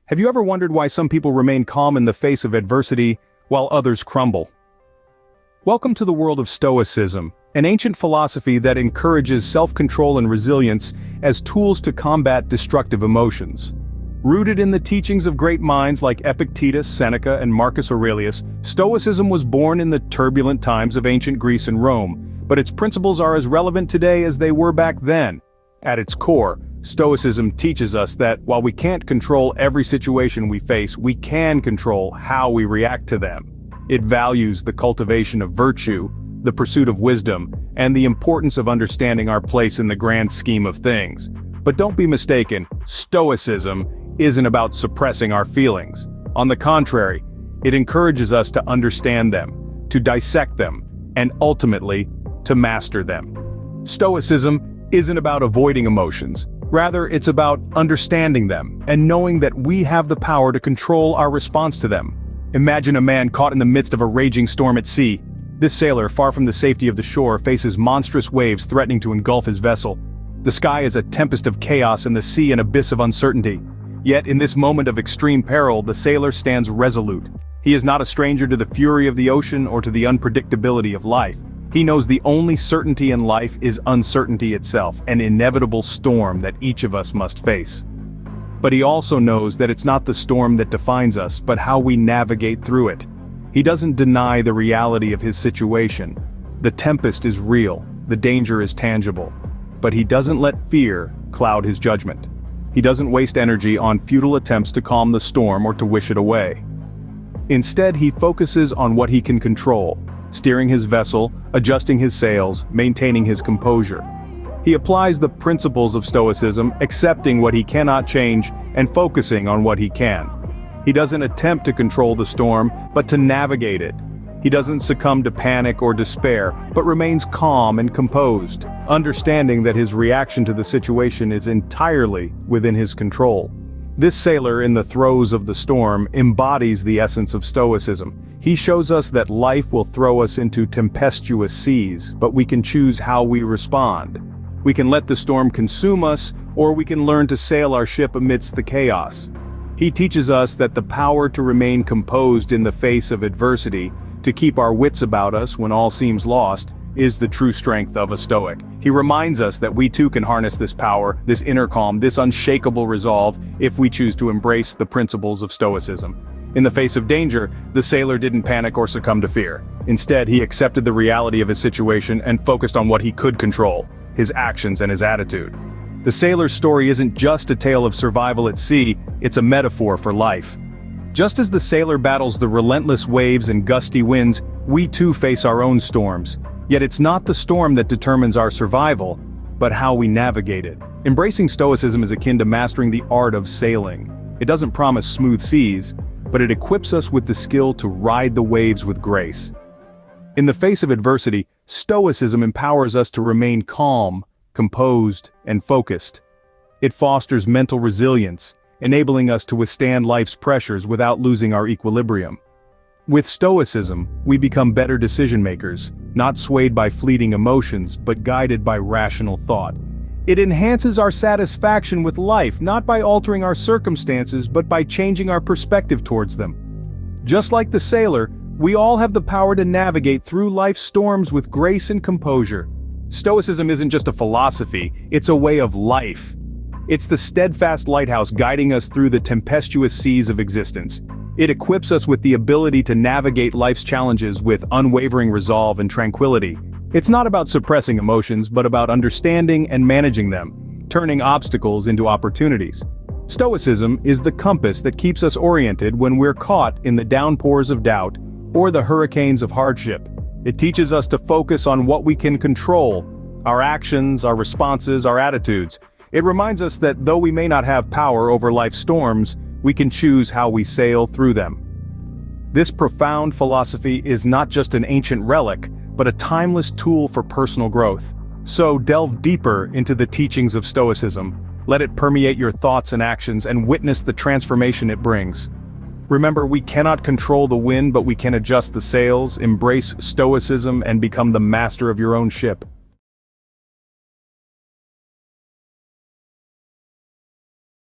Have you ever wondered why some people remain calm in the face of adversity, while others crumble? Welcome to the world of Stoicism, an ancient philosophy that encourages self-control and resilience as tools to combat destructive emotions. Rooted in the teachings of great minds like Epictetus, Seneca, and Marcus Aurelius, Stoicism was born in the turbulent times of ancient Greece and Rome, but its principles are as relevant today as they were back then. At its core, Stoicism teaches us that while we can't control every situation we face, we can control how we react to them. It values the cultivation of virtue, the pursuit of wisdom, and the importance of understanding our place in the grand scheme of things. But don't be mistaken, Stoicism isn't about suppressing our feelings. On the contrary, it encourages us to understand them, to dissect them, and ultimately, to master them. Stoicism isn't about avoiding emotions. Rather, it's about understanding them and knowing that we have the power to control our response to them. Imagine a man caught in the midst of a raging storm at sea. This sailor, far from the safety of the shore, faces monstrous waves threatening to engulf his vessel. The sky is a tempest of chaos and the sea an abyss of uncertainty. Yet in this moment of extreme peril, the sailor stands resolute. He is not a stranger to the fury of the ocean or to the unpredictability of life. He knows the only certainty in life is uncertainty itself, an inevitable storm that each of us must face. But he also knows that it's not the storm that defines us, but how we navigate through it. He doesn't deny the reality of his situation. The tempest is real, the danger is tangible. But he doesn't let fear cloud his judgment. He doesn't waste energy on futile attempts to calm the storm or to wish it away. Instead, he focuses on what he can control, steering his vessel, adjusting his sails, maintaining his composure. He applies the principles of Stoicism, accepting what he cannot change and focusing on what he can. He doesn't attempt to control the storm, but to navigate it. He doesn't succumb to panic or despair, but remains calm and composed, understanding that his reaction to the situation is entirely within his control. This sailor in the throes of the storm embodies the essence of Stoicism. He shows us that life will throw us into tempestuous seas, but we can choose how we respond. We can let the storm consume us, or we can learn to sail our ship amidst the chaos. He teaches us that the power to remain composed in the face of adversity, to keep our wits about us when all seems lost, is the true strength of a Stoic. He reminds us that we too can harness this power, this inner calm, this unshakable resolve, if we choose to embrace the principles of Stoicism. In the face of danger, the sailor didn't panic or succumb to fear. Instead, he accepted the reality of his situation and focused on what he could control, his actions and his attitude. The sailor's story isn't just a tale of survival at sea, it's a metaphor for life. Just as the sailor battles the relentless waves and gusty winds, we too face our own storms. Yet it's not the storm that determines our survival, but how we navigate it. Embracing Stoicism is akin to mastering the art of sailing. It doesn't promise smooth seas, but it equips us with the skill to ride the waves with grace. In the face of adversity, Stoicism empowers us to remain calm, composed, and focused. It fosters mental resilience, enabling us to withstand life's pressures without losing our equilibrium. With Stoicism, we become better decision-makers, not swayed by fleeting emotions, but guided by rational thought. It enhances our satisfaction with life, not by altering our circumstances, but by changing our perspective towards them. Just like the sailor, we all have the power to navigate through life's storms with grace and composure. Stoicism isn't just a philosophy, it's a way of life. It's the steadfast lighthouse guiding us through the tempestuous seas of existence. It equips us with the ability to navigate life's challenges with unwavering resolve and tranquility. It's not about suppressing emotions, but about understanding and managing them, turning obstacles into opportunities. Stoicism is the compass that keeps us oriented when we're caught in the downpours of doubt or the hurricanes of hardship. It teaches us to focus on what we can control, our actions, our responses, our attitudes. It reminds us that though we may not have power over life's storms, we can choose how we sail through them. This profound philosophy is not just an ancient relic, but a timeless tool for personal growth. So delve deeper into the teachings of Stoicism. Let it permeate your thoughts and actions and witness the transformation it brings. Remember, we cannot control the wind, but we can adjust the sails, embrace Stoicism, and become the master of your own ship.